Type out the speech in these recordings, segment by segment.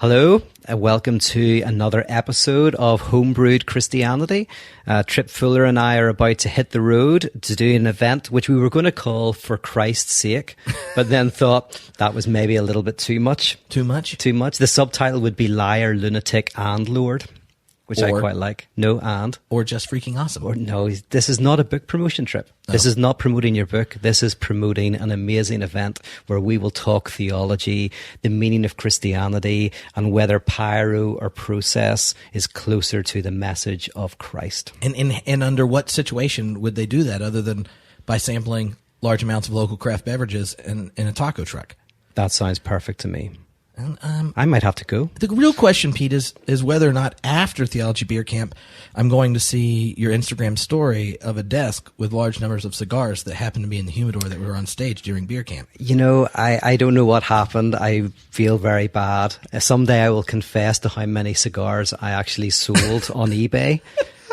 Hello, and welcome to another episode of Homebrewed Christianity. Tripp Fuller and I are about to hit the road to do an event which we were going to call For Christ's Sake, but then thought that was maybe a little bit too much. Too much? Too much. The subtitle would be Liar, Lunatic, and Lord, which I quite like. No, and. Or just freaking awesome. Or no, this is not a book promotion trip. No. This is not promoting your book. This is promoting an amazing event where we will talk theology, the meaning of Christianity, and whether pyro or process is closer to the message of Christ. And under what situation would they do that other than by sampling large amounts of local craft beverages in a taco truck? That sounds perfect to me. I might have to go. The real question, Pete, is whether or not after Theology Beer Camp, I'm going to see your Instagram story of a desk with large numbers of cigars that happened to be in the humidor that were on stage during beer camp. You know, I don't know what happened. I feel very bad. Someday I will confess to how many cigars I actually sold on eBay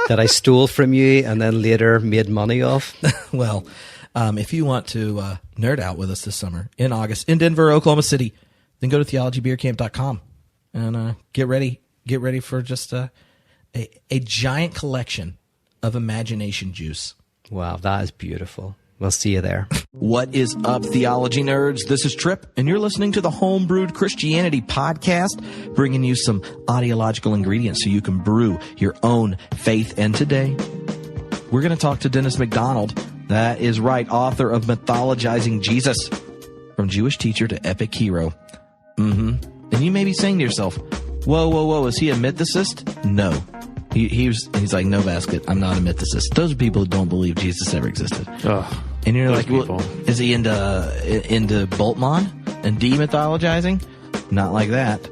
that I stole from you and then later made money off. Well, if you want to nerd out with us this summer in August in Denver, Oklahoma City, then go to theologybeercamp.com and get ready for just a giant collection of imagination juice. Wow, that is beautiful. We'll see you there. What is up, theology nerds? This is Tripp, and you're listening to the Homebrewed Christianity podcast, bringing you some audiological ingredients so you can brew your own faith. And today, we're going to talk to Dennis MacDonald. That is right, author of Mythologizing Jesus, from Jewish teacher to epic hero. And you may be saying to yourself, whoa, is he a mythicist? No. He's like, no basket, I'm not a mythicist. Those are people who don't believe Jesus ever existed. Ugh, and you're like, well, is he into Boltmon and demythologizing? Not like that.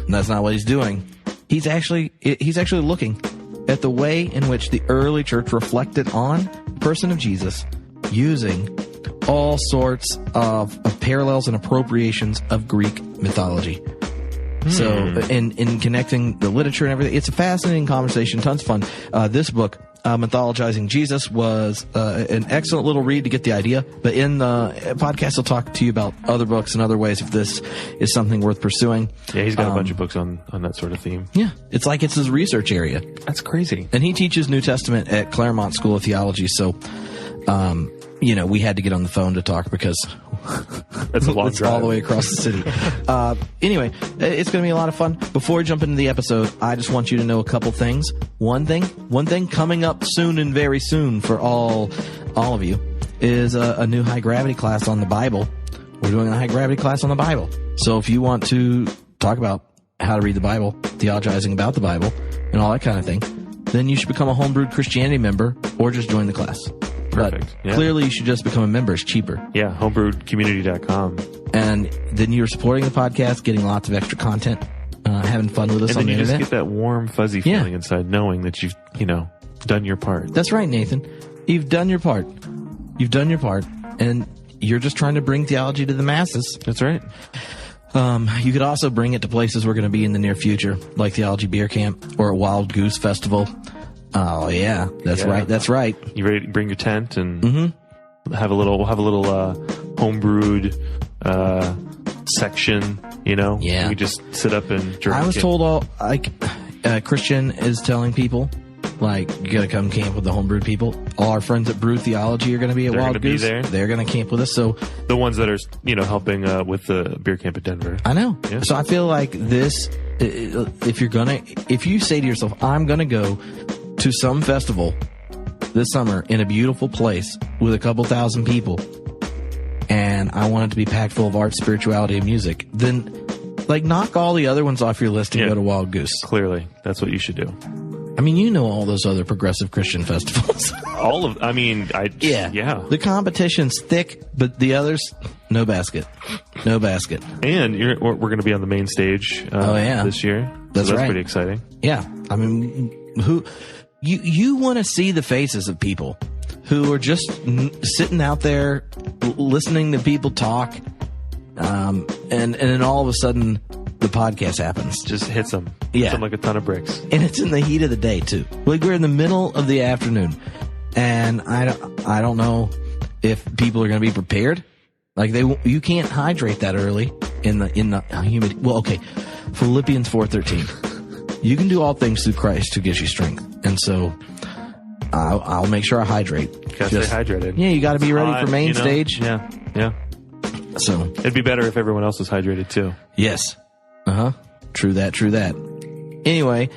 That's not what he's doing. He's actually looking at the way in which the early church reflected on the person of Jesus using all sorts of parallels and appropriations of Greek mythology. So in connecting the literature and everything, it's a fascinating conversation, tons of fun. This book, Mythologizing Jesus, was an excellent little read to get the idea. But in the podcast, I'll talk to you about other books and other ways if this is something worth pursuing. Yeah, he's got a bunch of books on that sort of theme. Yeah, it's like it's his research area. That's crazy. And he teaches New Testament at Claremont School of Theology, so we had to get on the phone to talk because it's a long drive. All the way across the city. Anyway, it's going to be a lot of fun. Before we jump into the episode, I just want you to know a couple things. One thing coming up soon and very soon for all of you is a new high gravity class on the Bible. We're doing a high gravity class on the Bible. So if you want to talk about how to read the Bible, theologizing about the Bible, and all that kind of thing, then you should become a Homebrewed Christianity member or just join the class. Perfect. But clearly, you should just become a member. It's cheaper. Yeah, homebrewedcommunity.com. And then you're supporting the podcast, getting lots of extra content, having fun with us on the internet. And then you just get that warm, fuzzy feeling inside knowing that you've, done your part. That's right, Nathan. You've done your part. And you're just trying to bring theology to the masses. That's right. You could also bring it to places we're going to be in the near future, like Theology Beer Camp or a Wild Goose Festival. Oh yeah, that's right. You ready to bring your tent and have a little homebrewed section, Yeah. We just sit up and drink. I was told Christian is telling people, like, you gotta come camp with the homebrewed people. All our friends at Brew Theology are gonna be at Wild Goose. They're gonna camp with us. So the ones that are, helping with the beer camp at Denver. I know. Yeah. So I feel like this, if you say to yourself, I'm gonna go to some festival this summer in a beautiful place with a couple thousand people, and I want it to be packed full of art, spirituality, and music, then knock all the other ones off your list and go to Wild Goose. Clearly, that's what you should do. I mean, all those other progressive Christian festivals. Yeah. The competition's thick, but the others, no basket. And we're going to be on the main stage this year. That's right. Pretty exciting. Yeah. I mean, you want to see the faces of people who are just sitting out there listening to people talk, and then all of a sudden the podcast happens. Just hits them. Yeah. Hits them like a ton of bricks. And it's in the heat of the day too. Like, we're in the middle of the afternoon, and I don't know if people are going to be prepared. Like, you can't hydrate that early in the humid. Well, okay. Philippians 4:13. You can do all things through Christ who gives you strength. And so I'll make sure I hydrate. Gotta stay hydrated. Yeah, you got to be ready for main stage. Yeah. So it'd be better if everyone else was hydrated too. Yes. True that. Anyway,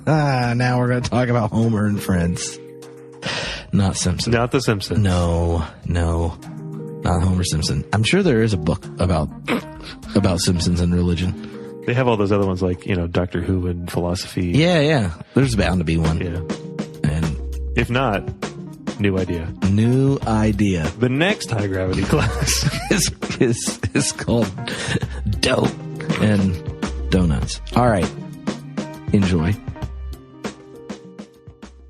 now we're going to talk about Homer and Friends. Not Simpson. Not the Simpsons. No. Not Homer Simpson. I'm sure there is a book about Simpsons and religion. They have all those other ones like, Doctor Who and philosophy. Yeah. There's bound to be one. Yeah. And if not, new idea. The next high gravity class is called Dope and Donuts. All right. Enjoy.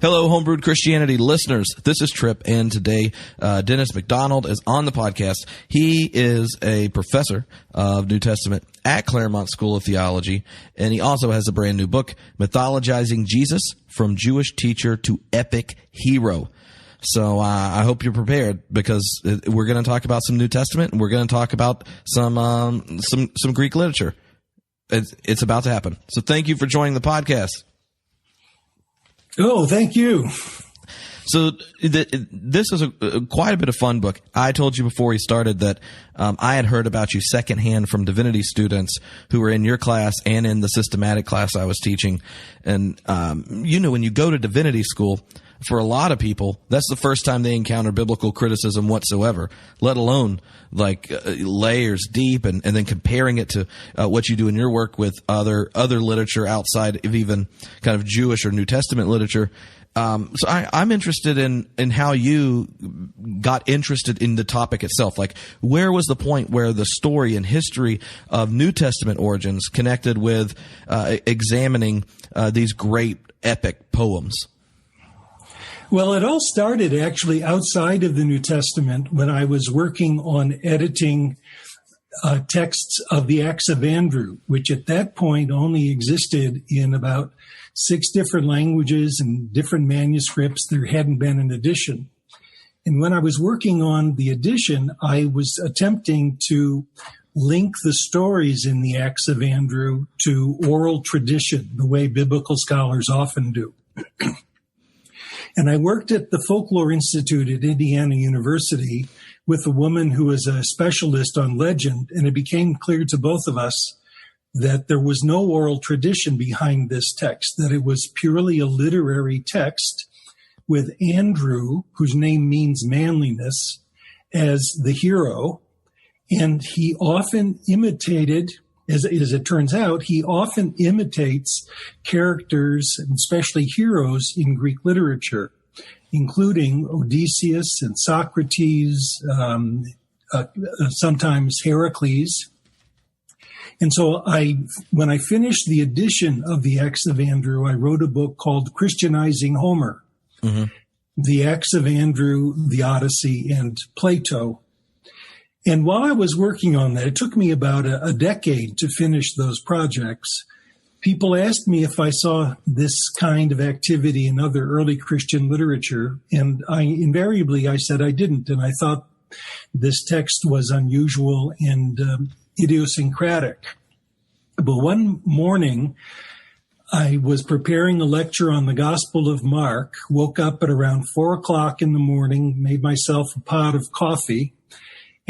Hello, Homebrewed Christianity listeners. This is Tripp, and today Dennis MacDonald is on the podcast. He is a professor of New Testament at Claremont School of Theology, and he also has a brand new book, Mythologizing Jesus, From Jewish Teacher to Epic Hero. So I hope you're prepared, because we're going to talk about some New Testament, and we're going to talk about some Greek literature. It's about to happen. So thank you for joining the podcast. Oh, thank you. So this is quite a bit of fun book. I told you before we started that I had heard about you secondhand from divinity students who were in your class and in the systematic class I was teaching. And, when you go to divinity school, for a lot of people, that's the first time they encounter biblical criticism whatsoever, let alone layers deep and then comparing it to what you do in your work with other literature outside of even kind of Jewish or New Testament literature. So I'm interested in how you got interested in the topic itself. Like, where was the point where the story and history of New Testament origins connected with examining these great epic poems? Well, it all started actually outside of the New Testament when I was working on editing texts of the Acts of Andrew, which at that point only existed in about 6 different languages and different manuscripts. There hadn't been an edition. And when I was working on the edition, I was attempting to link the stories in the Acts of Andrew to oral tradition, the way biblical scholars often do. And I worked at the Folklore Institute at Indiana University with a woman who was a specialist on legend, and it became clear to both of us that there was no oral tradition behind this text, that it was purely a literary text with Andrew, whose name means manliness, as the hero. And he often imitated, as it turns out, he often imitates characters, and especially heroes in Greek literature, including Odysseus and Socrates, sometimes Heracles. And so when I finished the edition of the Acts of Andrew, I wrote a book called Christianizing Homer, the Acts of Andrew, the Odyssey, and Plato. And while I was working on that, it took me about a decade to finish those projects. People asked me if I saw this kind of activity in other early Christian literature, and I said I didn't, and I thought this text was unusual and idiosyncratic. But one morning, I was preparing a lecture on the Gospel of Mark, woke up at around 4 o'clock in the morning, made myself a pot of coffee,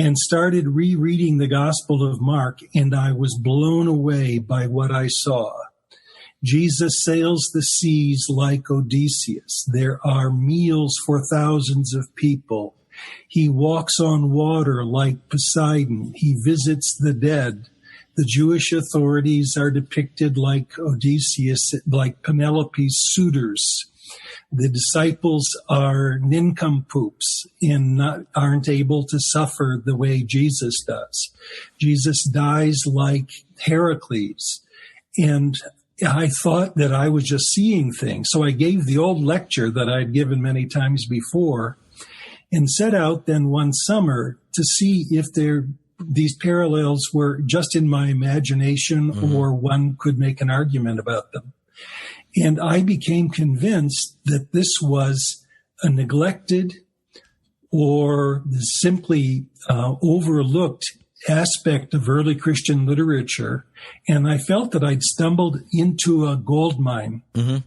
and started rereading the Gospel of Mark, and I was blown away by what I saw. Jesus sails the seas like Odysseus. There are meals for thousands of people. He walks on water like Poseidon. He visits the dead. The Jewish authorities are depicted like Odysseus, like Penelope's suitors. The disciples are nincompoops and aren't able to suffer the way Jesus does. Jesus dies like Heracles. And I thought that I was just seeing things. So I gave the old lecture that I'd given many times before and set out then one summer to see if these parallels were just in my imagination or one could make an argument about them. And I became convinced that this was a neglected or simply overlooked aspect of early Christian literature, and I felt that I'd stumbled into a gold mine. Mm-hmm.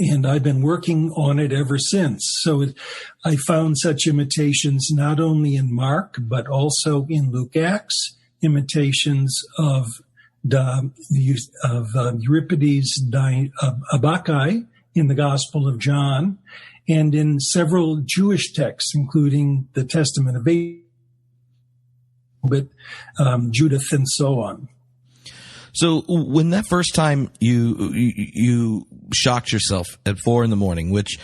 And I've been working on it ever since. So I found such imitations not only in Mark, but also in Luke Acts, imitations of Euripides' Abachai in the Gospel of John, and in several Jewish texts, including the Testament of Judith and so on. So when that first time you shocked yourself at 4 a.m, which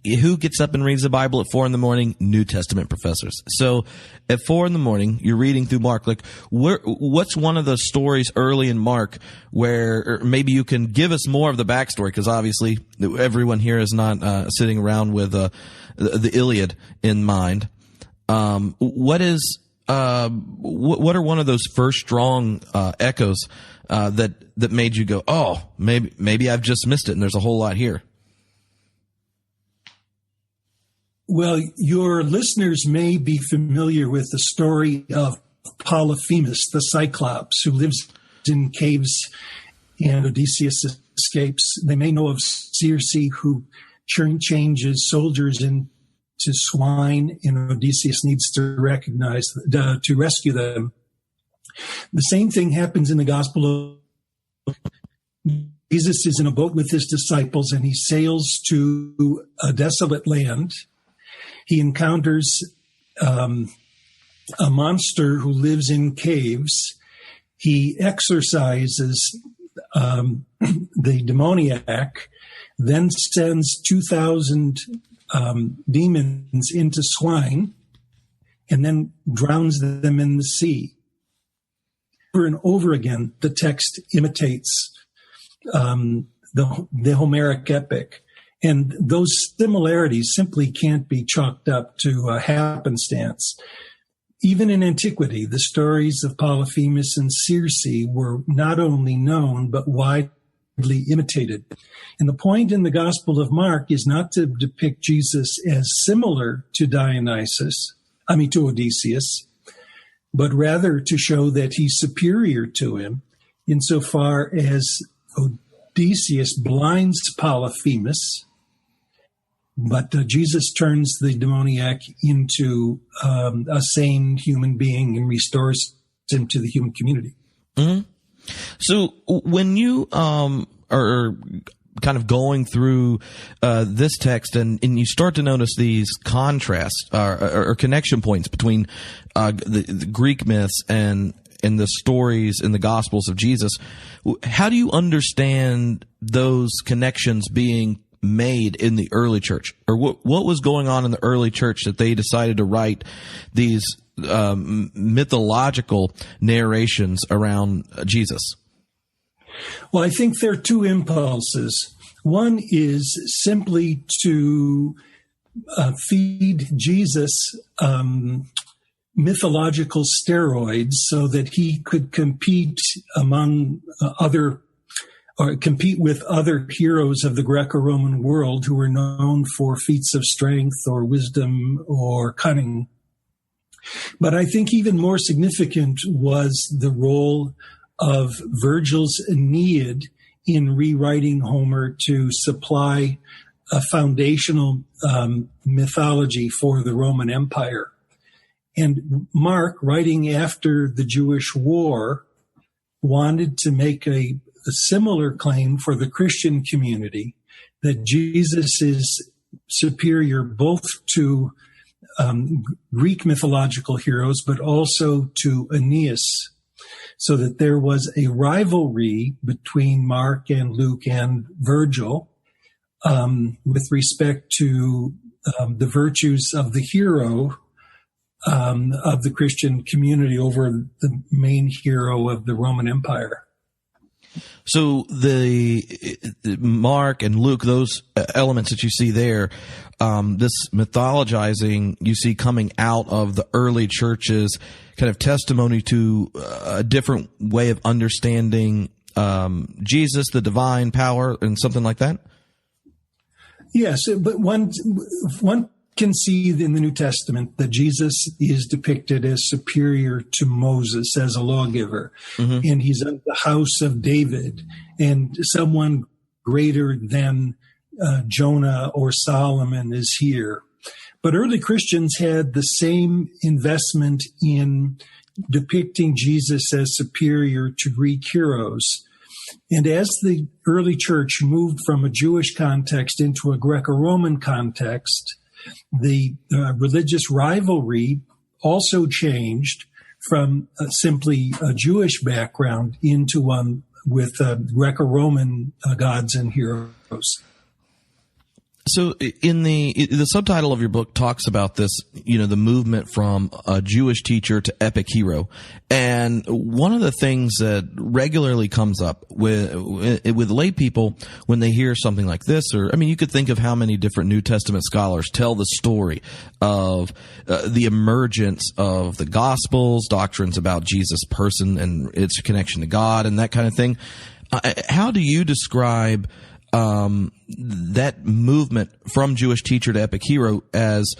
who gets up and reads the Bible at 4 a.m? New Testament professors. So at 4 a.m, you're reading through Mark. Like, what's one of the stories early in Mark where maybe you can give us more of the backstory? Because obviously everyone here is not sitting around with the Iliad in mind. What are one of those first strong echoes that made you go, oh, maybe I've just missed it, and there's a whole lot here? Well, your listeners may be familiar with the story of Polyphemus, the Cyclops, who lives in caves and Odysseus escapes. They may know of Circe, who changes soldiers into swine, and Odysseus needs to rescue them. The same thing happens in the Gospel of Jesus is in a boat with his disciples, and he sails to a desolate land. He encounters a monster who lives in caves. He exorcises the demoniac, then sends 2,000 demons into swine, and then drowns them in the sea. Over and over again, the text imitates the Homeric epic. And those similarities simply can't be chalked up to happenstance. Even in antiquity, the stories of Polyphemus and Circe were not only known, but widely imitated. And the point in the Gospel of Mark is not to depict Jesus as similar to to Odysseus, but rather to show that he's superior to him insofar as Odysseus blinds Polyphemus, but Jesus turns the demoniac into a sane human being and restores him to the human community. Mm-hmm. So when you are kind of going through this text and you start to notice these contrasts or connection points between the Greek myths and the stories in the Gospels of Jesus, how do you understand those connections being made in the early church? Or what was going on in the early church that they decided to write these mythological narrations around Jesus? Well, I think there are two impulses. One is simply to feed Jesus mythological steroids so that he could compete compete with other heroes of the Greco-Roman world who were known for feats of strength or wisdom or cunning. But I think even more significant was the role of Virgil's Aeneid in rewriting Homer to supply a foundational mythology for the Roman Empire. And Mark, writing after the Jewish war, wanted to make a similar claim for the Christian community, that Jesus is superior both to Greek mythological heroes, but also to Aeneas, so that there was a rivalry between Mark and Luke and Virgil with respect to the virtues of the hero of the Christian community over the main hero of the Roman Empire. So the Mark and Luke, those elements that you see there, this mythologizing you see coming out of the early church's kind of testimony to a different way of understanding Jesus, the divine power, and something like that? Yes, but one can see in the New Testament that Jesus is depicted as superior to Moses as a lawgiver, and he's of the house of David, and someone greater than Jonah or Solomon is here. But early Christians had the same investment in depicting Jesus as superior to Greek heroes. And as the early church moved from a Jewish context into a Greco-Roman context, the religious rivalry also changed from simply a Jewish background into one with Greco-Roman gods and heroes. So in the subtitle of your book talks about this, the movement from a Jewish teacher to epic hero. And one of the things that regularly comes up with lay people when they hear something like this, you could think of how many different New Testament scholars tell the story of the emergence of the Gospels, doctrines about Jesus' person and its connection to God and that kind of thing. How do you describe that movement from Jewish teacher to epic hero as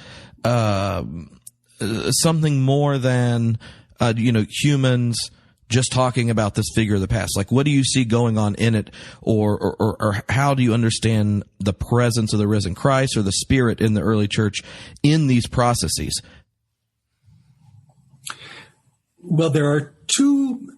something more than humans just talking about this figure of the past? Like, what do you see going on in it, or how do you understand the presence of the risen Christ or the Spirit in the early church in these processes? Well, there are two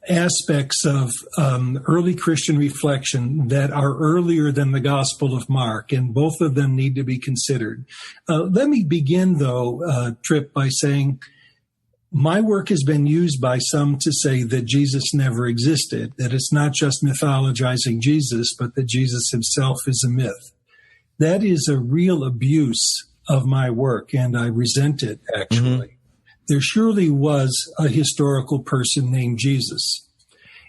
aspects of early Christian reflection that are earlier than the Gospel of Mark, and both of them need to be considered. Let me begin, though, Tripp, by saying my work has been used by some to say that Jesus never existed, that it's not just mythologizing Jesus, but that Jesus himself is a myth. That is a real abuse of my work, and I resent it, actually. There surely was a historical person named Jesus.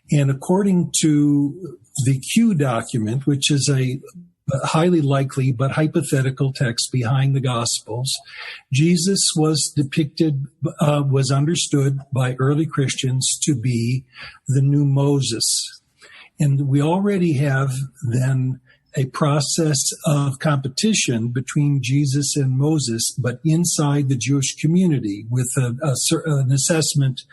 And according to the Q document, which is a highly likely but hypothetical text behind the Gospels, Jesus was depicted, was understood by early Christians to be the new Moses. And we already have then a process of competition between Jesus and Moses, but inside the Jewish community with an assessment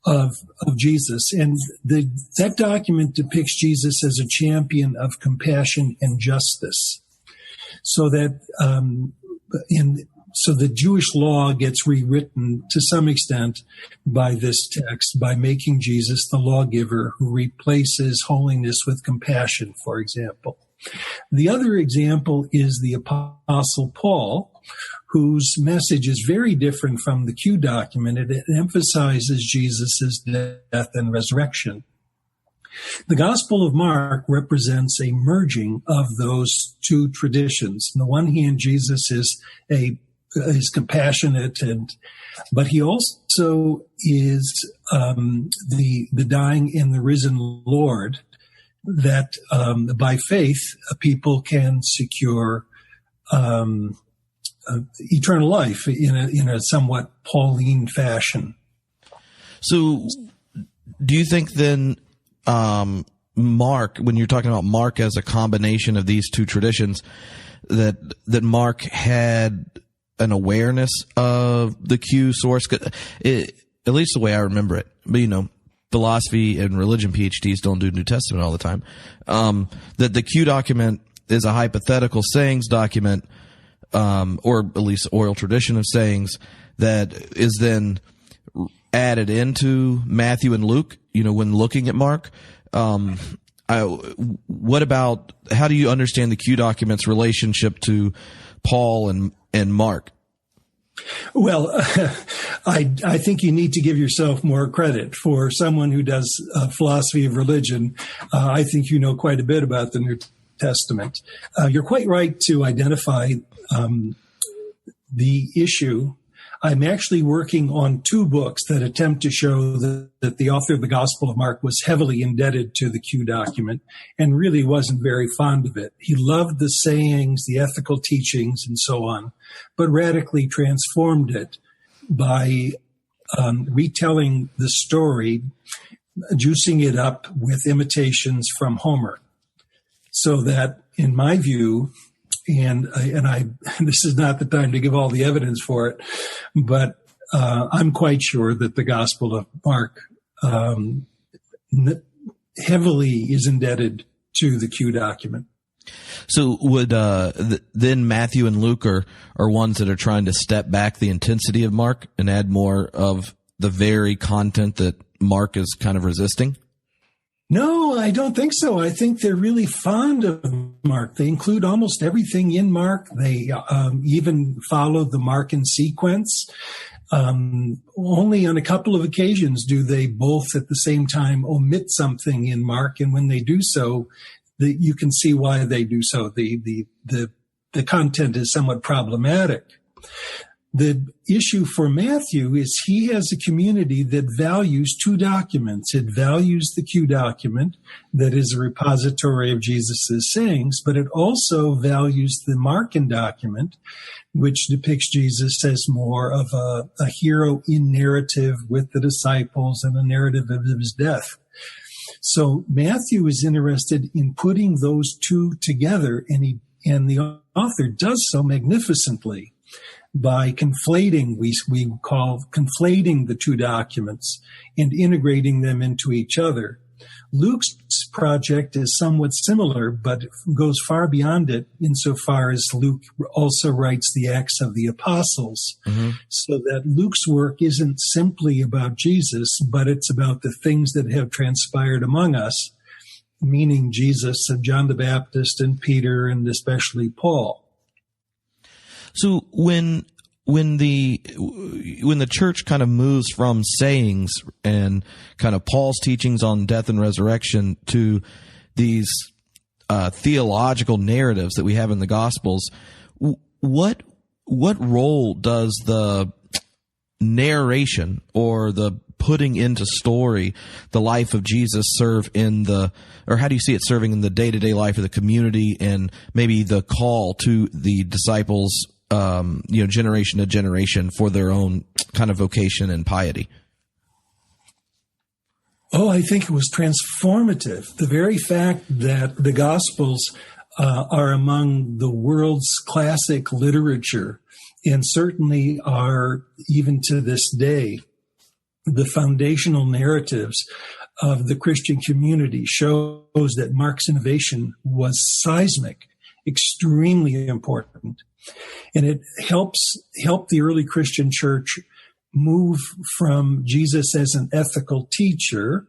of Jesus. And that document depicts Jesus as a champion of compassion and justice. So that so the Jewish law gets rewritten to some extent by this text, by making Jesus the lawgiver who replaces holiness with compassion, for example. The other example is the Apostle Paul, whose message is very different from the Q document. It emphasizes Jesus' death and resurrection. The Gospel of Mark represents a merging of those two traditions. On the one hand, Jesus is compassionate, but he also is the dying and the risen Lord, that by faith people can secure eternal life in a somewhat Pauline fashion. So, do you think then Mark, when you're talking about Mark as a combination of these two traditions, that Mark had an awareness of the Q source? At least the way I remember it, but philosophy and religion PhDs don't do New Testament all the time. That the Q document is a hypothetical sayings document, or at least oral tradition of sayings that is then added into Matthew and Luke, when looking at Mark. What about, how do you understand the Q document's relationship to Paul and Mark? Well, I think you need to give yourself more credit. For someone who does philosophy of religion, I think you know quite a bit about the New Testament. You're quite right to identify the issue. I'm actually working on two books that attempt to show that the author of the Gospel of Mark was heavily indebted to the Q document and really wasn't very fond of it. He loved the sayings, the ethical teachings, and so on, but radically transformed it by retelling the story, juicing it up with imitations from Homer. So that, in my view, and this is not the time to give all the evidence for it, but I'm quite sure that the Gospel of Mark heavily is indebted to the Q document. So would then Matthew and Luke are ones that are trying to step back the intensity of Mark and add more of the very content that Mark is kind of resisting? No, I don't think so. I think they're really fond of Mark. They include almost everything in Mark. They even follow the Markan sequence. Only on a couple of occasions do they both at the same time omit something in Mark, and when they do so, you can see why they do so. The content is somewhat problematic. The issue for Matthew is he has a community that values two documents. It values the Q document that is a repository of Jesus' sayings, but it also values the Markan document, which depicts Jesus as more of a hero in narrative with the disciples and a narrative of his death. So Matthew is interested in putting those two together, and the author does so magnificently by conflating, we call conflating the two documents and integrating them into each other. Luke's project is somewhat similar, but goes far beyond it insofar as Luke also writes the Acts of the Apostles, so that Luke's work isn't simply about Jesus, but it's about the things that have transpired among us, meaning Jesus and John the Baptist and Peter and especially Paul. So when the church kind of moves from sayings and kind of Paul's teachings on death and resurrection to these theological narratives that we have in the Gospels, what role does the narration or the putting into story the life of Jesus serve or how do you see it serving in the day-to-day life of the community and maybe the call to the disciples, generation to generation for their own kind of vocation and piety? Oh, I think it was transformative. The very fact that the Gospels are among the world's classic literature, and certainly are, even to this day, the foundational narratives of the Christian community, shows that Mark's innovation was seismic, extremely important. And it helped the early Christian church move from Jesus as an ethical teacher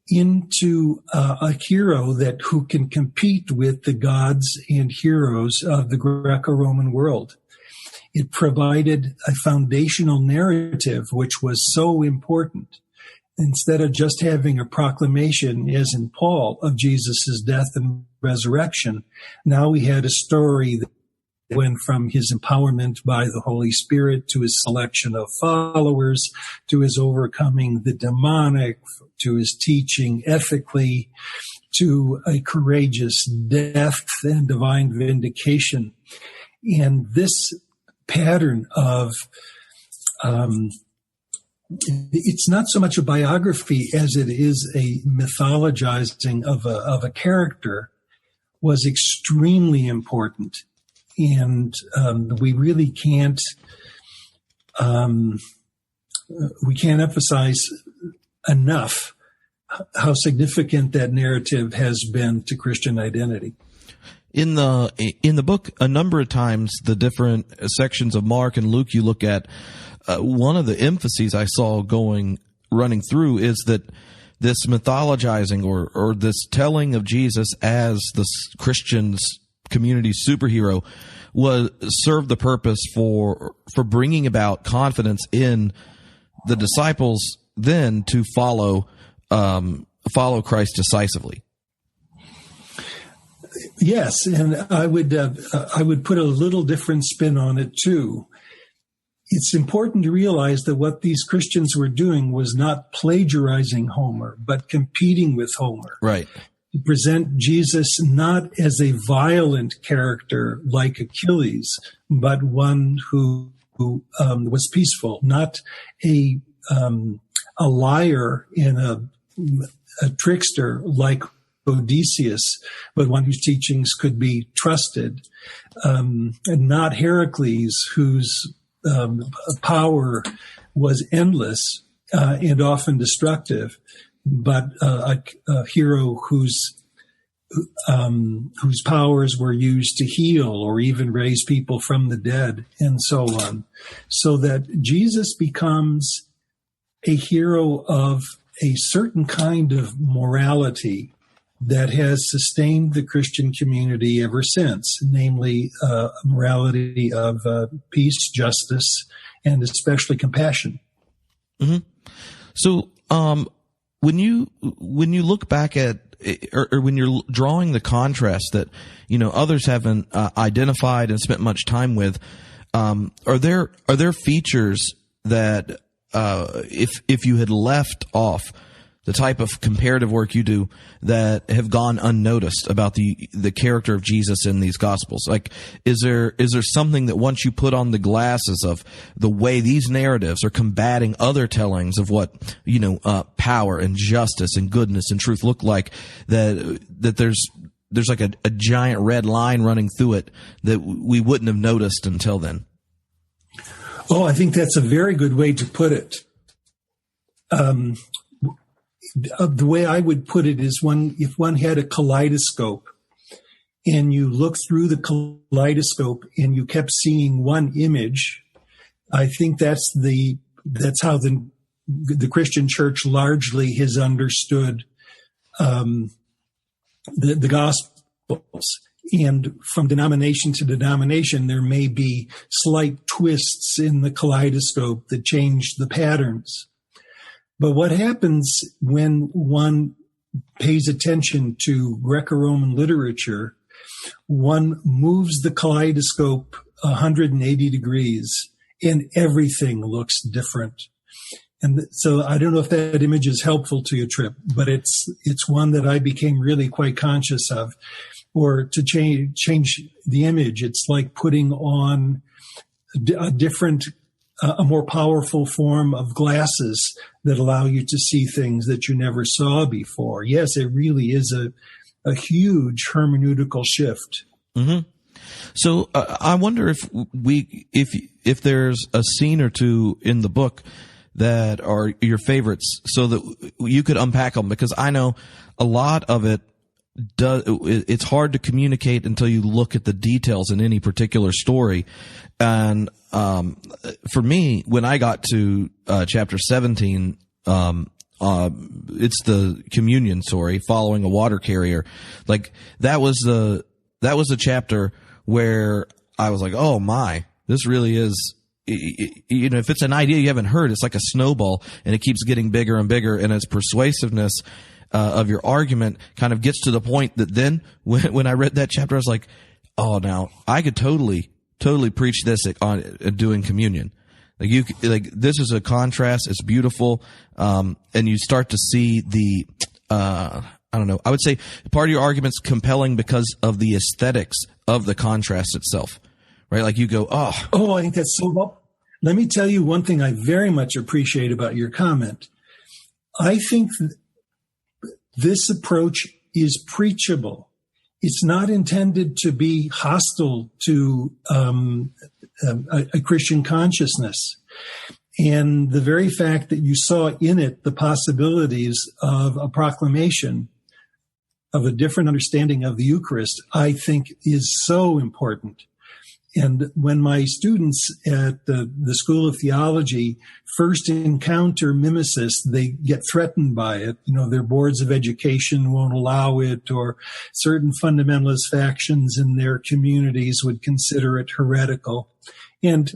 into a hero who can compete with the gods and heroes of the Greco-Roman world. It provided a foundational narrative which was so important. Instead of just having a proclamation, as in Paul, of Jesus' death and resurrection, now we had a story that went from his empowerment by the Holy Spirit to his selection of followers, to his overcoming the demonic, to his teaching ethically, to a courageous death and divine vindication. And this pattern of, it's not so much a biography as it is a mythologizing of a character, was extremely important. And we really can't emphasize enough how significant that narrative has been to Christian identity. In the book, a number of times, the different sections of Mark and Luke you look at, one of the emphases I saw running through is that this mythologizing or this telling of Jesus as the Christian's community superhero served the purpose for bringing about confidence in the disciples then to follow Christ decisively. Yes, and I would put a little different spin on it too. It's important to realize that what these Christians were doing was not plagiarizing Homer, but competing with Homer. Right. To present Jesus not as a violent character like Achilles, but one who was peaceful, not a liar and a trickster like Odysseus, but one whose teachings could be trusted. And not Heracles, whose power was endless and often destructive, but a hero whose powers were used to heal or even raise people from the dead, and so on. So that Jesus becomes a hero of a certain kind of morality that has sustained the Christian community ever since, namely a morality of peace, justice, and especially compassion. Mm-hmm. So when you look back at, or when you're drawing the contrast that, others haven't identified and spent much time with, are there features that if you had left off the type of comparative work you do that have gone unnoticed about the character of Jesus in these Gospels? Like, is there something that once you put on the glasses of the way these narratives are combating other tellings of what, power and justice and goodness and truth look like, that there's like a giant red line running through it that we wouldn't have noticed until then? Oh, I think that's a very good way to put it. The way I would put it is if one had a kaleidoscope and you look through the kaleidoscope and you kept seeing one image, I think that's how the Christian church largely has understood the Gospels. And from denomination to denomination, there may be slight twists in the kaleidoscope that change the patterns. But what happens when one pays attention to Greco-Roman literature, one moves the kaleidoscope 180 degrees and everything looks different. And so I don't know if that image is helpful to you, Tripp, but it's one that I became really quite conscious of. Or to change the image, it's like putting on a more powerful form of glasses that allow you to see things that you never saw before. Yes, it really is a huge hermeneutical shift. Mm-hmm. So I wonder if there's a scene or two in the book that are your favorites, so that you could unpack them, because I know a lot of it it's hard to communicate until you look at the details in any particular story. And for me, when I got to chapter 17, it's the communion story, following a water carrier. Like, that was a chapter where I was like, oh my, this really is, if it's an idea you haven't heard, it's like a snowball, and it keeps getting bigger and bigger, and its persuasiveness of your argument kind of gets to the point that then when I read that chapter, I was like, oh, now I could totally preach this on doing communion. Like this is a contrast. It's beautiful. And you start to see I don't know, I would say part of your argument's compelling because of the aesthetics of the contrast itself, right? Like, you go, oh, I think that's so well. Let me tell you one thing I very much appreciate about your comment. I think this approach is preachable. It's not intended to be hostile to a Christian consciousness. And the very fact that you saw in it the possibilities of a proclamation of a different understanding of the Eucharist, I think is so important. And when my students at the School of Theology first encounter mimesis, they get threatened by it. Their boards of education won't allow it, or certain fundamentalist factions in their communities would consider it heretical. And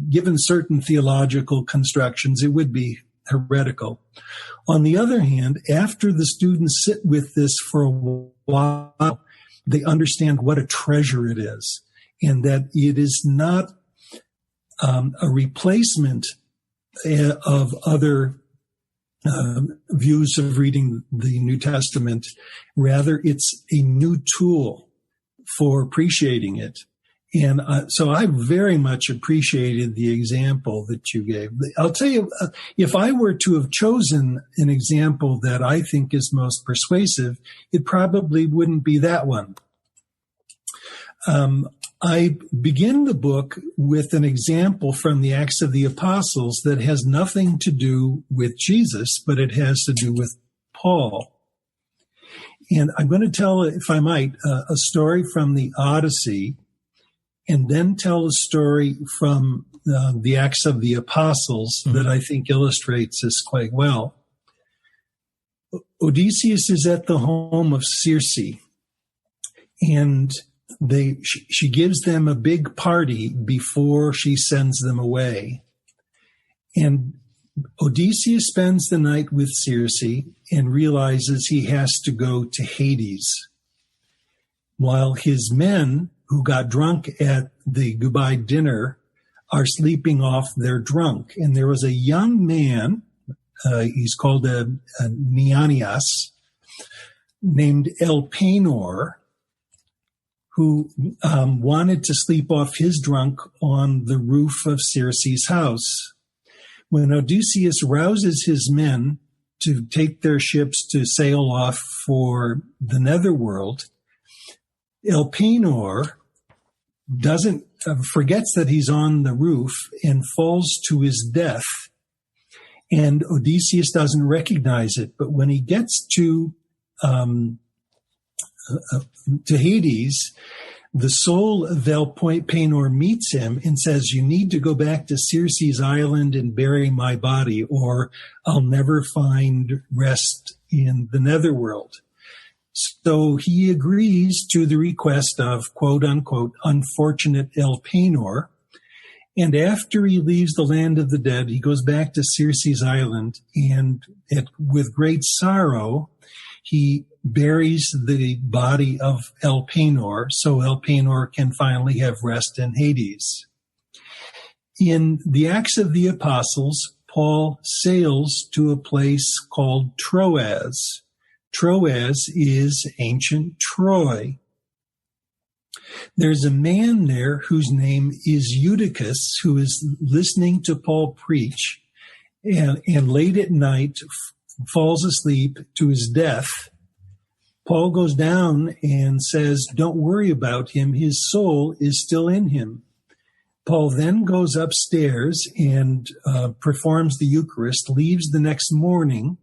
given certain theological constructions, it would be heretical. On the other hand, after the students sit with this for a while, they understand what a treasure it is, and that it is not a replacement of other views of reading the New Testament. Rather, it's a new tool for appreciating it. And so I very much appreciated the example that you gave. I'll tell you, if I were to have chosen an example that I think is most persuasive, it probably wouldn't be that one. I begin the book with an example from the Acts of the Apostles that has nothing to do with Jesus, but it has to do with Paul. And I'm going to tell, if I might, a story from the Odyssey, and then tell a story from the Acts of the Apostles that I think illustrates this quite well. Odysseus is at the home of Circe, and she gives them a big party before she sends them away. And Odysseus spends the night with Circe and realizes he has to go to Hades, while his men who got drunk at the goodbye dinner are sleeping off their drunk. And there was a young man, he's called a Neanias, named Elpenor, who wanted to sleep off his drunk on the roof of Circe's house. When Odysseus rouses his men to take their ships to sail off for the netherworld, Elpenor forgets that he's on the roof and falls to his death. And Odysseus doesn't recognize it. But when he gets to Hades, the soul of Elpenor meets him and says, "You need to go back to Circe's island and bury my body, or I'll never find rest in the netherworld." So he agrees to the request of, quote unquote, unfortunate Elpenor. And after he leaves the land of the dead, he goes back to Circe's island, and with great sorrow, he buries the body of Elpenor, so Elpenor can finally have rest in Hades. In the Acts of the Apostles, Paul sails to a place called Troas. Troas is ancient Troy. There's a man there whose name is Eutychus, who is listening to Paul preach, and late at night falls asleep to his death. Paul goes down and says, "Don't worry about him. His soul is still in him." Paul then goes upstairs and performs the Eucharist, leaves the next morning.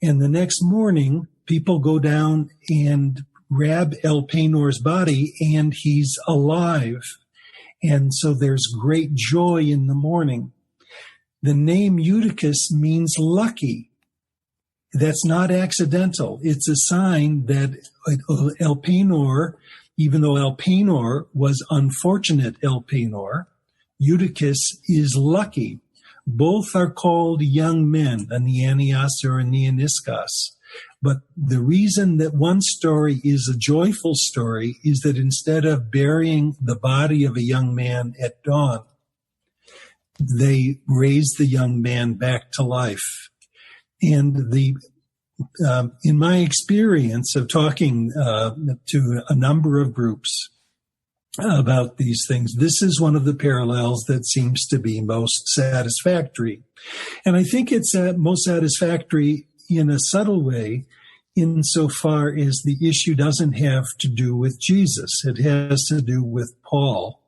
And the next morning, people go down and grab Elpenor's body, and he's alive. And so there's great joy in the morning. The name Eutychus means lucky. That's not accidental. It's a sign that Elpenor, even though Elpenor was unfortunate Elpenor, Eutychus is lucky. Both are called young men, a Neanias or a Neaniscus. But the reason that one story is a joyful story is that instead of burying the body of a young man at dawn, they raise the young man back to life. And in my experience of talking to a number of groups about these things, this is one of the parallels that seems to be most satisfactory. And I think it's most satisfactory in a subtle way, insofar as the issue doesn't have to do with Jesus. It has to do with Paul.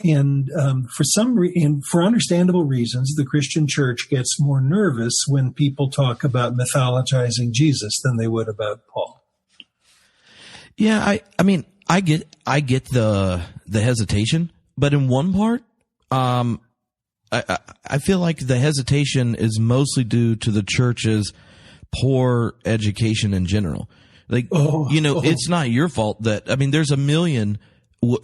And for understandable reasons, the Christian church gets more nervous when people talk about mythologizing Jesus than they would about Paul. Yeah, I mean, I get the hesitation, but in one part, I feel like the hesitation is mostly due to the church's poor education in general. It's not your fault that, I mean, there's a million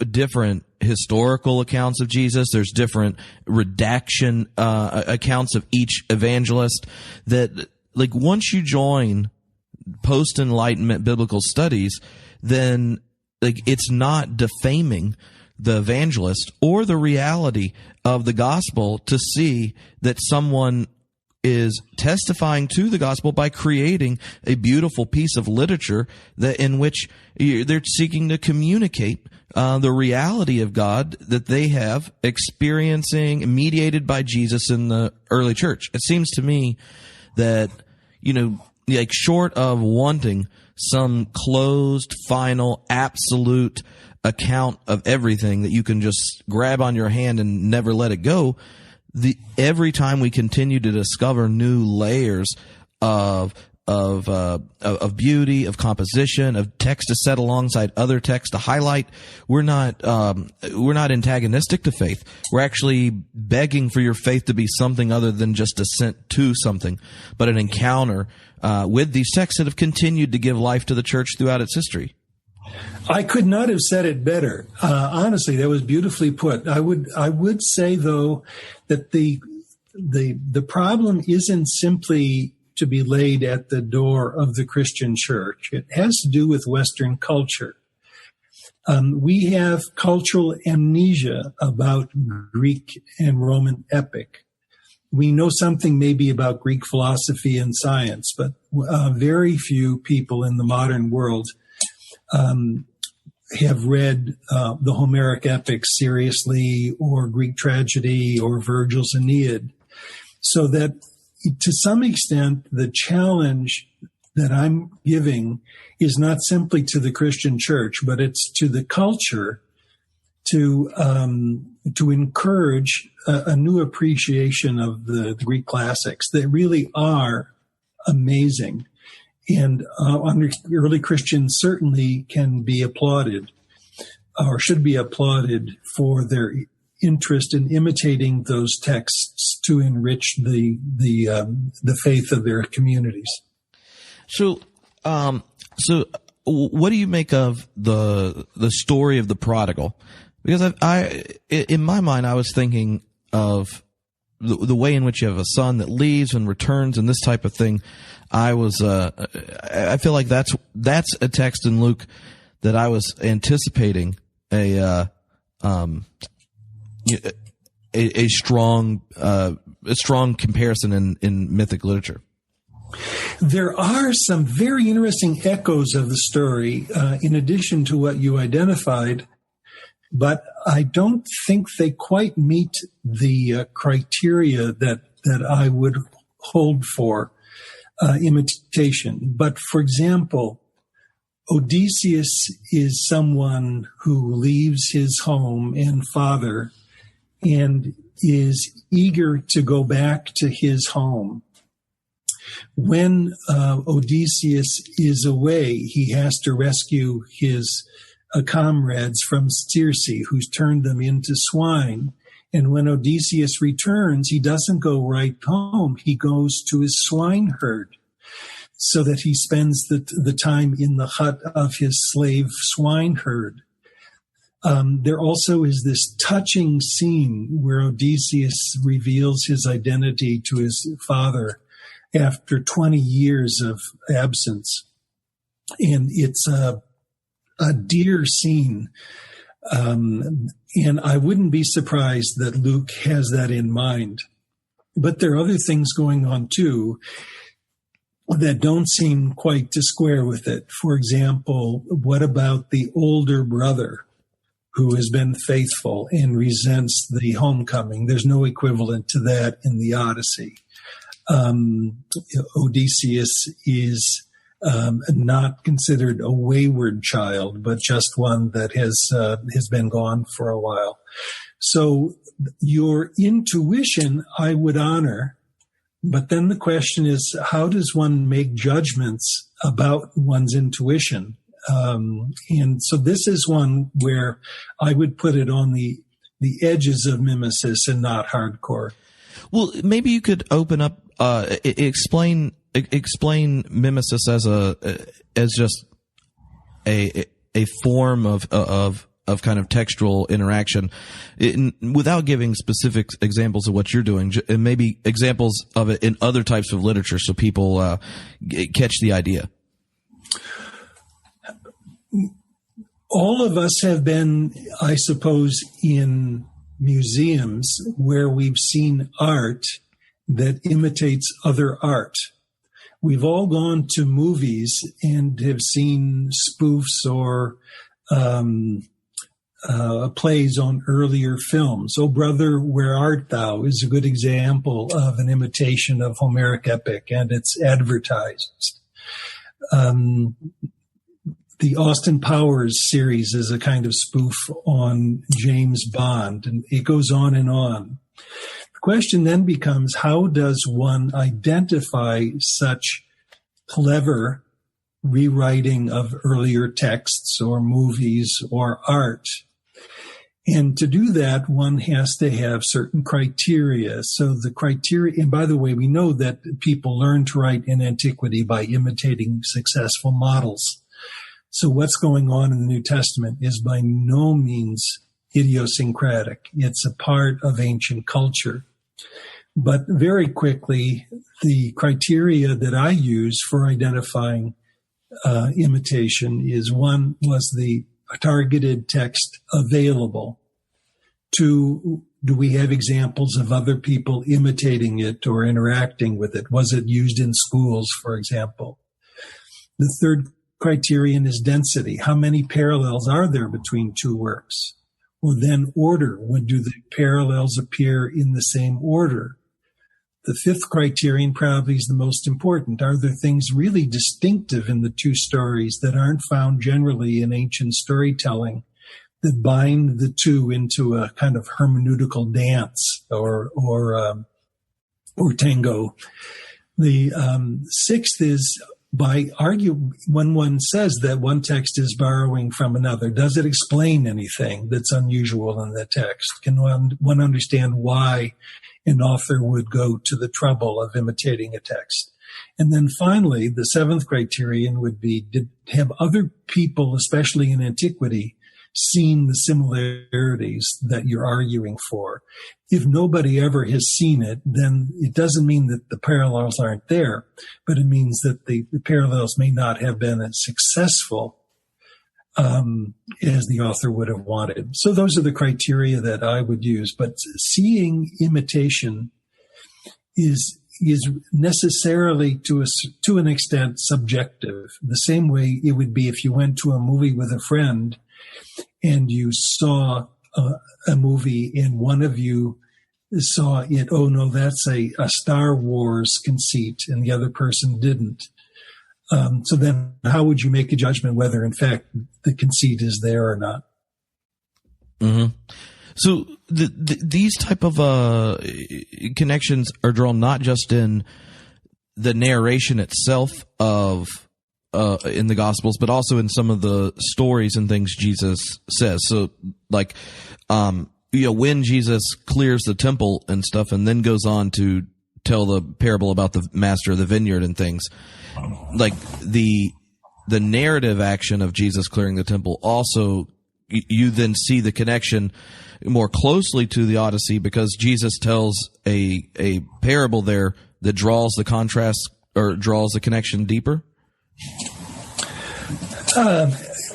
different historical accounts of Jesus. There's different redaction accounts of each evangelist that, like, once you join post-Enlightenment biblical studies, then, like, it's not defaming the evangelist or the reality of the gospel to see that someone is testifying to the gospel by creating a beautiful piece of literature that in which they're seeking to communicate the reality of God that they have experiencing, mediated by Jesus in the early church. It seems to me that, like short of wanting some closed, final, absolute account of everything that you can just grab on your hand and never let it go, every time we continue to discover new layers of beauty, of composition, of text to set alongside other text to highlight, we're not antagonistic to faith. We're actually begging for your faith to be something other than just assent to something, but an encounter with these texts that have continued to give life to the church throughout its history. I could not have said it better. Honestly, that was beautifully put. I would say, though, that the problem isn't simply to be laid at the door of the Christian church. It has to do with Western culture. We have cultural amnesia about Greek and Roman epic. We know something maybe about Greek philosophy and science, but very few people in the modern world have read the Homeric epics seriously, or Greek tragedy, or Virgil's Aeneid. So that to some extent, the challenge that I'm giving is not simply to the Christian church, but it's to the culture to encourage a new appreciation of the Greek classics that really are amazing. And early Christians certainly can be applauded, or should be applauded, for their interest in imitating those texts to enrich the faith of their communities. So what do you make of the story of the prodigal? Because I in my mind, I was thinking of the way in which you have a son that leaves and returns and this type of thing. I feel like that's a text in Luke that I was anticipating a strong comparison in mythic literature. There are some very interesting echoes of the story, in addition to what you identified, but I don't think they quite meet the criteria that I would hold for imitation. But for example, Odysseus is someone who leaves his home and father and is eager to go back to his home. When Odysseus is away, he has to rescue his comrades from Circe, who's turned them into swine. And when Odysseus returns, he doesn't go right home. He goes to his swineherd, so that he spends the time in the hut of his slave swineherd. There also is this touching scene where Odysseus reveals his identity to his father after 20 years of absence. And it's a dear scene. And I wouldn't be surprised that Luke has that in mind. But there are other things going on too that don't seem quite to square with it. For example, what about the older brother who has been faithful and resents the homecoming? There's no equivalent to that in the Odyssey. Odysseus is not considered a wayward child, but just one that has been gone for a while. So your intuition I would honor, but then the question is, how does one make judgments about one's intuition? And so this is one where I would put it on the edges of mimesis and not hardcore. Well, maybe you could open up, explain mimesis as just a form of kind of textual interaction, without giving specific examples of what you're doing, and maybe examples of it in other types of literature, so people catch the idea. All of us have been, I suppose, in museums where we've seen art that imitates other art. We've all gone to movies and have seen spoofs or plays on earlier films. "Oh, Brother, Where Art Thou" is a good example of an imitation of Homeric epic, and it's advertised. The Austin Powers series is a kind of spoof on James Bond, and it goes on and on. The question then becomes, how does one identify such clever rewriting of earlier texts or movies or art? And to do that, one has to have certain criteria. So the criteria, and by the way, we know that people learn to write in antiquity by imitating successful models. So what's going on in the New Testament is by no means idiosyncratic. It's a part of ancient culture. But very quickly, the criteria that I use for identifying imitation is: one, was the targeted text available? Two, do we have examples of other people imitating it or interacting with it? Was it used in schools, for example? The third criterion is density. How many parallels are there between two works? Or then order. When do the parallels appear in the same order? The fifth criterion probably is the most important. Are there things really distinctive in the two stories that aren't found generally in ancient storytelling that bind the two into a kind of hermeneutical dance or tango? The sixth is when one says that one text is borrowing from another, does it explain anything that's unusual in the text? Can one understand why an author would go to the trouble of imitating a text? And then finally, the seventh criterion would be, have other people, especially in antiquity, seen the similarities that you're arguing for? If nobody ever has seen it, then it doesn't mean that the parallels aren't there, but it means that the parallels may not have been as successful as the author would have wanted. So those are the criteria that I would use. But seeing imitation is necessarily to an extent subjective. The same way it would be if you went to a movie with a friend and you saw a movie and one of you saw it, oh no, that's a Star Wars conceit, and the other person didn't. So then how would you make a judgment whether in fact the conceit is there or not? Mm-hmm. So these type of connections are drawn not just in the narration itself of in the Gospels, but also in some of the stories and things Jesus says. So like, when Jesus clears the temple and stuff and then goes on to tell the parable about the master of the vineyard and things, like the narrative action of Jesus clearing the temple also, you then see the connection more closely to the Odyssey because Jesus tells a parable there that draws the contrast or draws the connection deeper.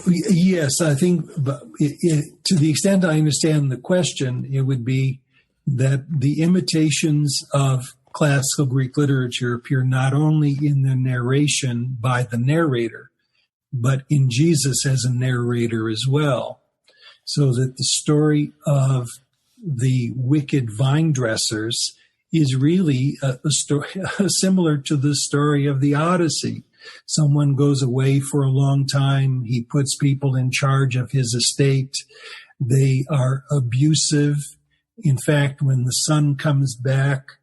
Yes, I think to the extent I understand the question, it would be that the imitations of classical Greek literature appear not only in the narration by the narrator, but in Jesus as a narrator as well. So that the story of the wicked vine dressers is really a story similar to the story of the Odyssey. Someone goes away for a long time. He puts people in charge of his estate. They are abusive. In fact, when the son comes back,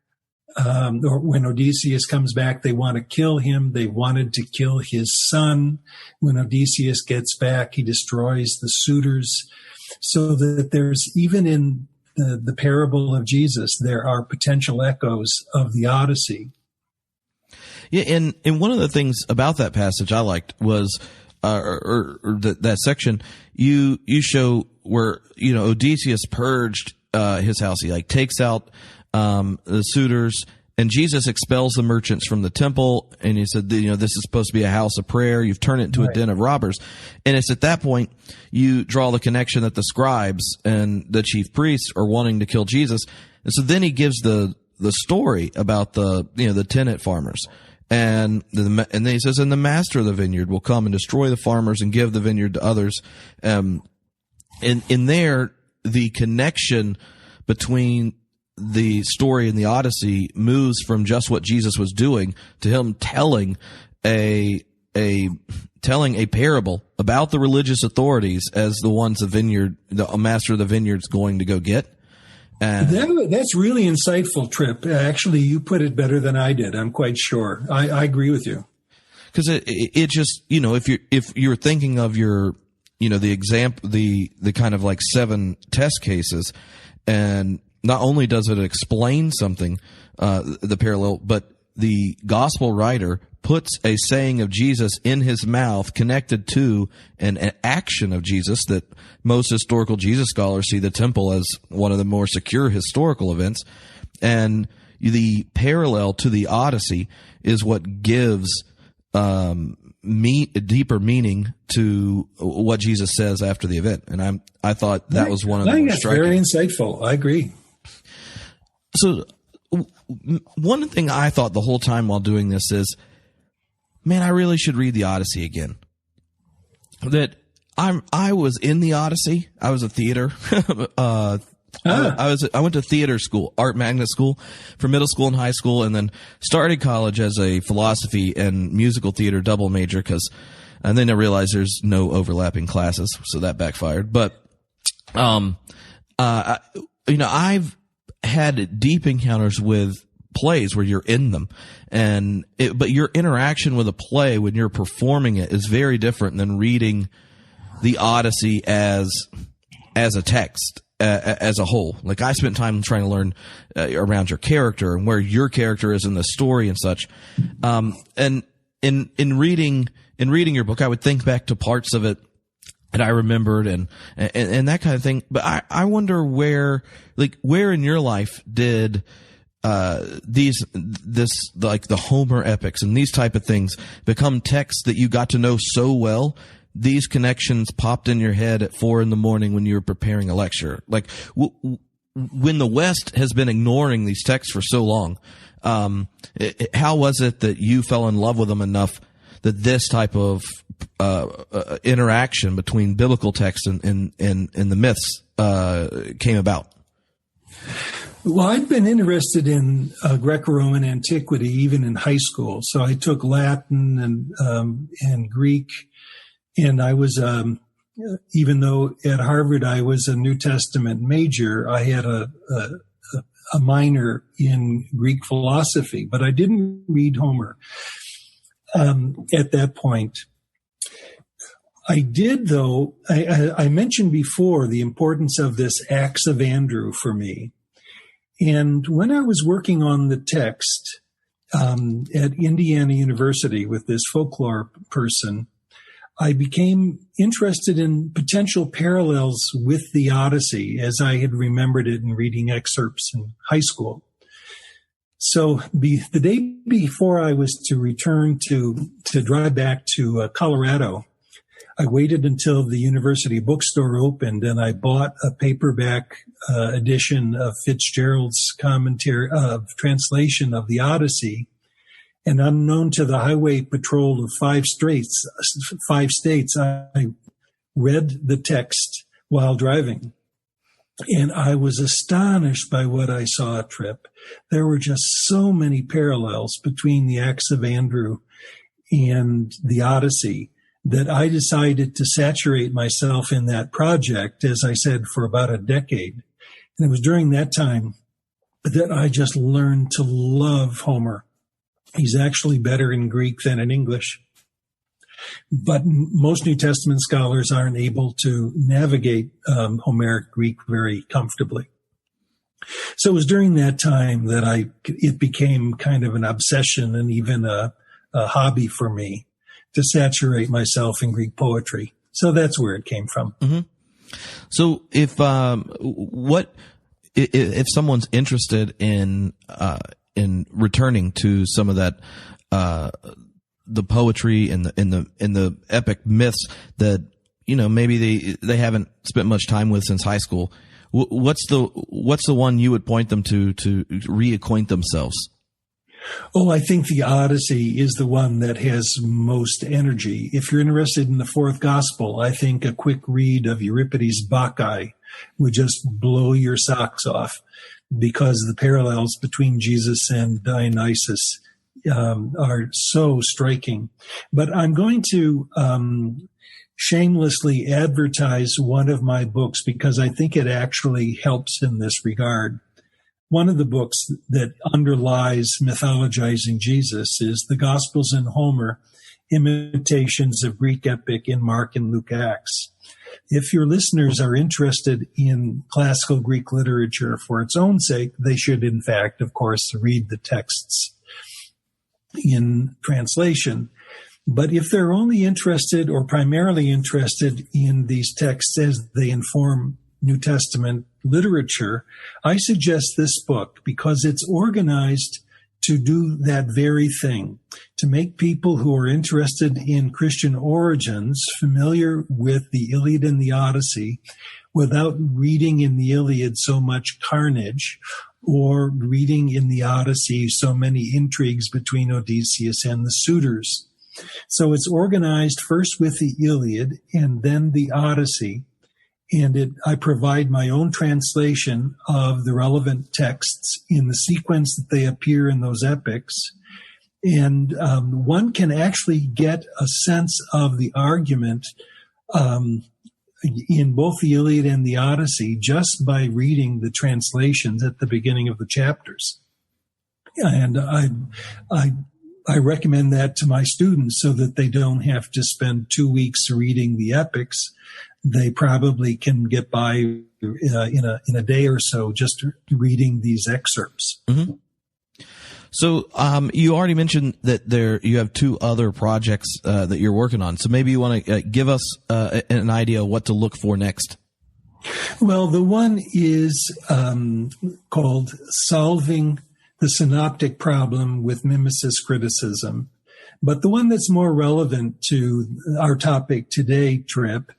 or when Odysseus comes back, they want to kill him. They wanted to kill his son. When Odysseus gets back, he destroys the suitors. So that there's, even in the parable of Jesus, there are potential echoes of the Odyssey. Yeah, and one of the things about that passage I liked was, that section, you show where, Odysseus purged his house. He takes out the suitors, and Jesus expels the merchants from the temple, and he said, this is supposed to be a house of prayer. You've turned it into a den of robbers. And it's at that point you draw the connection that the scribes and the chief priests are wanting to kill Jesus. And so then he gives the story about the tenant farmers. And then he says, and the master of the vineyard will come and destroy the farmers and give the vineyard to others. In there, the connection between the story and the Odyssey moves from just what Jesus was doing to him telling a parable about the religious authorities as the ones the master of the vineyard is going to go get. That's really insightful, Tripp. Actually, you put it better than I did. I'm quite sure. I agree with you. Because it just, if you're thinking of the example, the kind of like 7 test cases, and not only does it explain something, the parallel, but the gospel writer puts a saying of Jesus in his mouth connected to an action of Jesus that most historical Jesus scholars see the temple as one of the more secure historical events. And the parallel to the Odyssey is what gives deeper meaning to what Jesus says after the event. And I thought that was one of the more striking. Very insightful. I agree. So one thing I thought the whole time while doing this is, man, I really should read the Odyssey again. I was in the Odyssey. I was a theater. I went to theater school, art magnet school for middle school and high school, and then started college as a philosophy and musical theater double major and then I realized there's no overlapping classes, so that backfired. But, I've had deep encounters with plays where you're in them, but your interaction with a play when you're performing it is very different than reading the Odyssey as a text, as a whole. Like, I spent time trying to learn around your character and where your character is in the story and such. And in reading your book, I would think back to parts of it that I remembered and that kind of thing. But I wonder where in your life did the Homer epics and these type of things become texts that you got to know so well, these connections popped in your head at 4 a.m. when you were preparing a lecture? Like, when the West has been ignoring these texts for so long, how was it that you fell in love with them enough that this type of interaction between biblical texts and the myths came about? Well, I'd been interested in Greco-Roman antiquity even in high school. So I took Latin and Greek, and I was, even though at Harvard I was a New Testament major, I had a minor in Greek philosophy, but I didn't read Homer at that point. I did, though. I mentioned before the importance of this Acts of Andrew for me. And when I was working on the text at Indiana University with this folklore person, I became interested in potential parallels with the Odyssey as I had remembered it in reading excerpts in high school. So the day before I was to return to drive back to Colorado, I waited until the university bookstore opened, and I bought a paperback edition of Fitzgerald's commentary of translation of the Odyssey. And unknown to the highway patrol of 5 states, I read the text while driving. And I was astonished by what I saw, Tripp. There were just so many parallels between the Acts of Andrew and the Odyssey that I decided to saturate myself in that project, as I said, for about a decade. And it was during that time that I just learned to love Homer. He's actually better in Greek than in English. But most New Testament scholars aren't able to navigate Homeric Greek very comfortably. So it was during that time that it became kind of an obsession and even a hobby for me to saturate myself in Greek poetry. So that's where it came from. Mm-hmm. So if someone's interested in returning to some of that, the poetry and the epic myths that, maybe they haven't spent much time with since high school, What's the one you would point them to reacquaint themselves? Oh, I think the Odyssey is the one that has most energy. If you're interested in the fourth gospel, I think a quick read of Euripides' Bacchae would just blow your socks off, because the parallels between Jesus and Dionysus are so striking. But I'm going to shamelessly advertise one of my books because I think it actually helps in this regard. One of the books that underlies Mythologizing Jesus is The Gospels in Homer, Imitations of Greek Epic in Mark and Luke Acts. If your listeners are interested in classical Greek literature for its own sake, they should, in fact, of course, read the texts in translation. But if they're only interested or primarily interested in these texts as they inform New Testament literature, I suggest this book because it's organized to do that very thing, to make people who are interested in Christian origins familiar with the Iliad and the Odyssey without reading in the Iliad so much carnage or reading in the Odyssey so many intrigues between Odysseus and the suitors. So it's organized first with the Iliad and then the Odyssey. And I provide my own translation of the relevant texts in the sequence that they appear in those epics. And one can actually get a sense of the argument in both the Iliad and the Odyssey just by reading the translations at the beginning of the chapters. And I recommend that to my students so that they don't have to spend 2 weeks reading the epics. They probably can get by in a day or so just reading these excerpts. Mm-hmm. So you already mentioned that you have 2 other projects that you're working on. So maybe you want to give us an idea of what to look for next. Well, the one is called Solving the Synoptic Problem with Mimesis Criticism. But the one that's more relevant to our topic today, Tripp,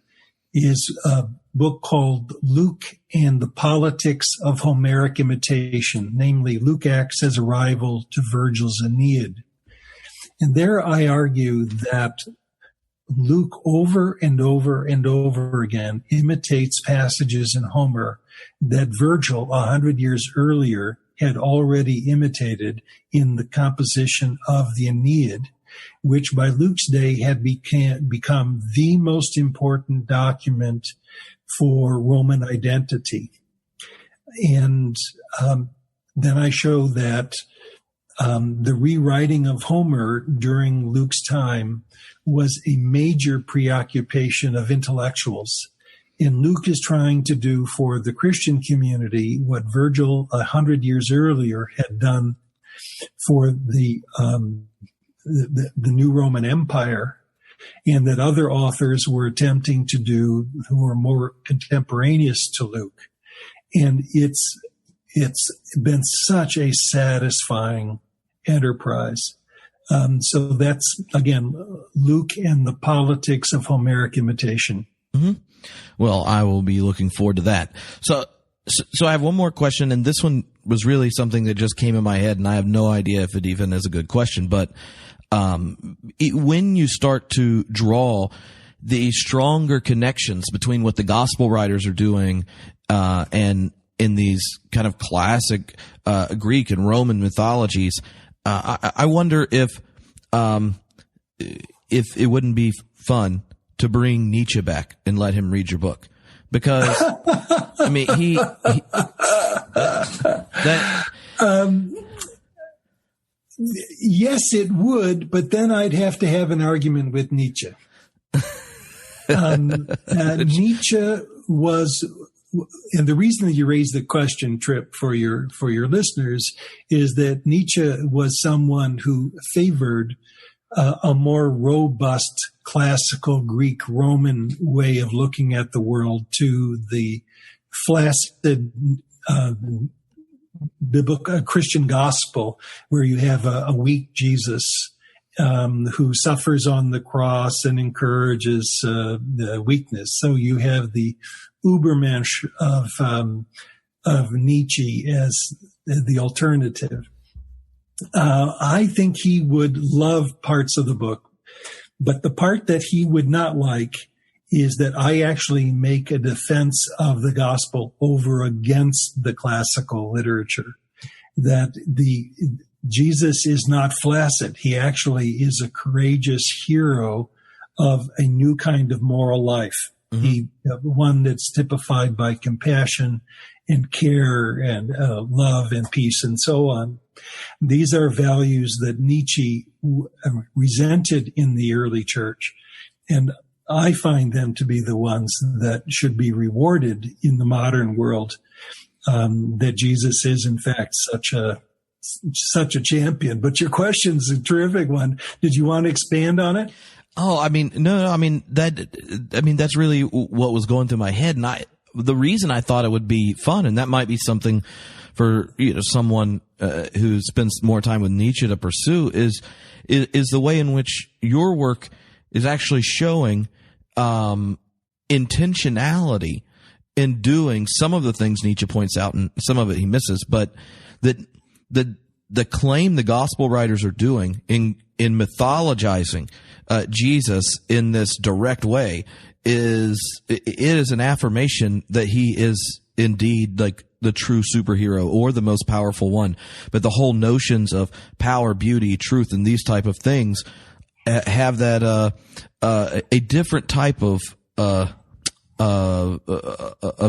is a book called Luke and the Politics of Homeric Imitation, namely Luke acts as a rival to Virgil's Aeneid. And there I argue that Luke over and over and over again imitates passages in Homer that Virgil 100 years earlier had already imitated in the composition of the Aeneid, which by Luke's day had become the most important document for Roman identity. And then I show that the rewriting of Homer during Luke's time was a major preoccupation of intellectuals. And Luke is trying to do for the Christian community what Virgil 100 years earlier had done for the new Roman Empire, and that other authors were attempting to do who were more contemporaneous to Luke. And it's been such a satisfying enterprise. So that's, again, Luke and the Politics of Homeric Imitation. Mm-hmm. Well, I will be looking forward to that. So I have one more question, and this one was really something that just came in my head, and I have no idea if it even is a good question. But when you start to draw the stronger connections between what the gospel writers are doing and in these kind of classic Greek and Roman mythologies, I wonder if it wouldn't be fun to bring Nietzsche back and let him read your book, because I mean yes, it would, but then I'd have to have an argument with Nietzsche. Nietzsche was, and the reason that you raised the question, Tripp, for your listeners, is that Nietzsche was someone who favored a more robust classical Greek Roman way of looking at the world to the flaccid biblical Christian gospel, where you have a weak Jesus who suffers on the cross and encourages the weakness. So you have the Übermensch of Nietzsche as the alternative. I think he would love parts of the book, but the part that he would not like is that I actually make a defense of the gospel over against the classical literature, that Jesus is not flaccid. He actually is a courageous hero of a new kind of moral life. One that's typified by compassion and care and love and peace and so on. These are values that Nietzsche resented in the early church, and I find them to be the ones that should be rewarded in the modern world. That Jesus is, in fact, such a champion. But your question's a terrific one. Did you want to expand on it? Oh, I mean, no, that's really what was going through my head. And the reason I thought it would be fun, and that might be something for, someone, who spends more time with Nietzsche to pursue is the way in which your work is actually showing, intentionality in doing some of the things Nietzsche points out, and some of it he misses, but that the claim the gospel writers are doing in mythologizing Jesus in this direct way is an affirmation that he is indeed like the true superhero or the most powerful one. But the whole notions of power, beauty, truth, and these type of things have that a different type of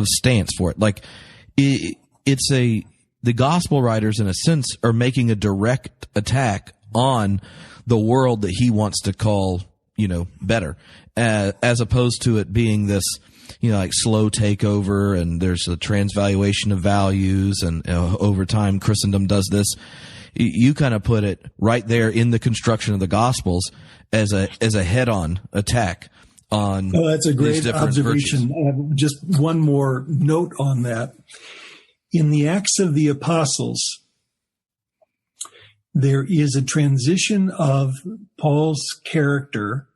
stance for it. Like the gospel writers, in a sense, are making a direct attack on the world that he wants to call, better, as opposed to it being this, like slow takeover, and there's a transvaluation of values, and over time Christendom does this. You kind of put it right there in the construction of the Gospels as a head-on attack on. Oh, that's a great observation. Just one more note on that. In the Acts of the Apostles, there is a transition of Paul's character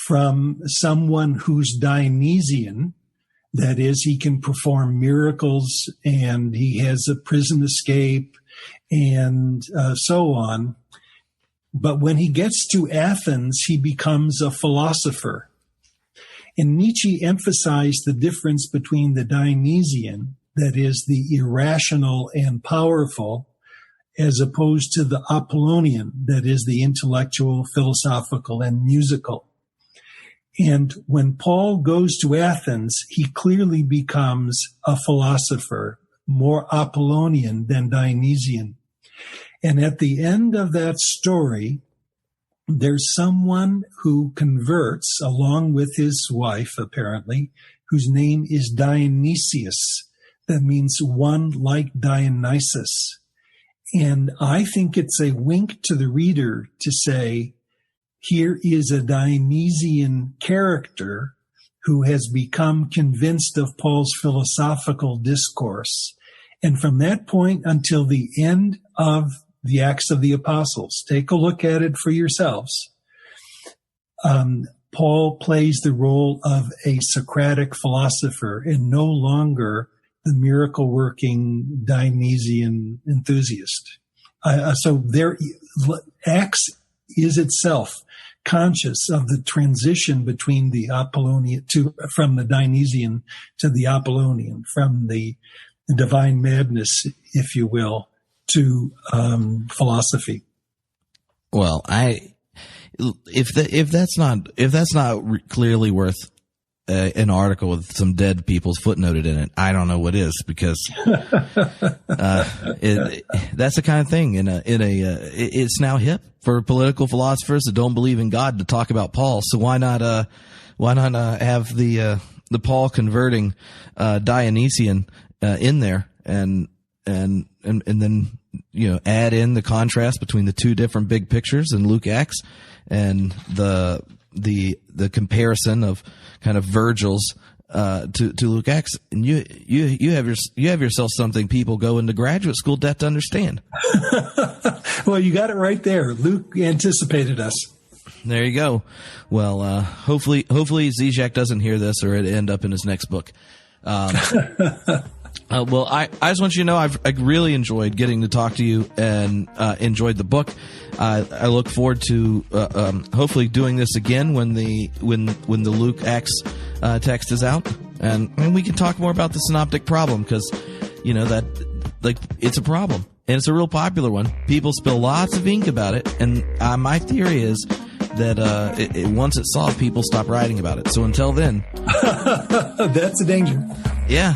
from someone who's Dionysian, that is, he can perform miracles and he has a prison escape and so on. But when he gets to Athens, he becomes a philosopher. And Nietzsche emphasized the difference between the Dionysian, that is, the irrational and powerful, as opposed to the Apollonian, that is, the intellectual, philosophical, and musical. And when Paul goes to Athens, he clearly becomes a philosopher, more Apollonian than Dionysian. And at the end of that story, there's someone who converts along with his wife, apparently, whose name is Dionysius. That means one like Dionysus. And I think it's a wink to the reader to say, here is a Dionysian character who has become convinced of Paul's philosophical discourse. And from that point until the end of the Acts of the Apostles, take a look at it for yourselves. Paul plays the role of a Socratic philosopher and no longer the miracle-working Dionysian enthusiast. So Acts is itself conscious of the transition between the Apollonian from the Dionysian to the Apollonian, from the divine madness, if you will, to philosophy. Well, if that's not clearly worth an article with some dead people's footnoted in it, I don't know what is, because that's the kind of thing it's now hip for political philosophers that don't believe in God to talk about Paul. So why not have the Paul converting Dionysian in there, and then add in the contrast between the two different big pictures in Luke Acts, and the comparison of kind of Virgil's to Luke Acts, and you have yourself something people go into graduate school debt to understand. Well, you got it right there. Luke anticipated us. There you go. Well, hopefully Zizek doesn't hear this, or it'll end up in his next book. Well, I just want you to know I really enjoyed getting to talk to you and enjoyed the book. I look forward to hopefully doing this again when the Luke Acts text is out, and we can talk more about the synoptic problem, because that it's a problem and it's a real popular one. People spill lots of ink about it, and my theory is that once it's solved, people stop writing about it. So until then, that's a danger. Yeah.